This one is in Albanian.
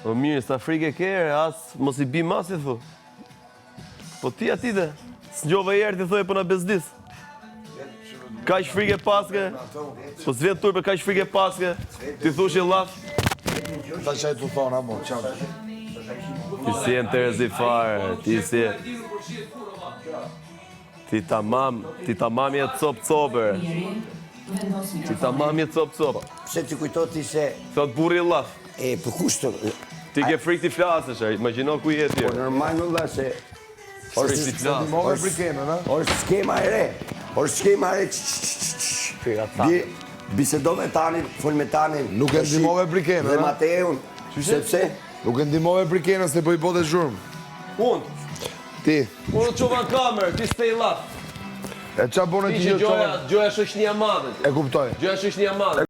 O mirë, sa frike kere, as mos i bi masi, thu. Po ti atide, s'ngjove herë ti thoje po na bezdis. Kaq frike paske, po s'vjet turpe kaq frike paske, ti thush i laf. Ta qaj të thonë, amo, qau. Ti si e në Terezi fare, ti si e... Ti tamam je cop-copër. Ti tamam je cop-copë. Pse ti kujtoti se... Thot burri i laf. E, për kushtë... Ti ke frikë ti flasësh, imagjino ku je ti. Po normal në vla se... Frikë ti flasësh. Dimove frikenën, a? Është skema e re. Është skema e re. Bisedo me tanin, fol me tanin. Nuk e ndimove frikenën, Dhe a? Mateun. Sepse... Nuk e ndimove frikenën se po i bote zhurmë. Unë, Ti. unë të qova në kamerë, ti s'te i laf. E qa bone Ti ti që gjë qonë? gjoja shoqënia madhe. E kuptoj. Gjoja shoqënia madhe.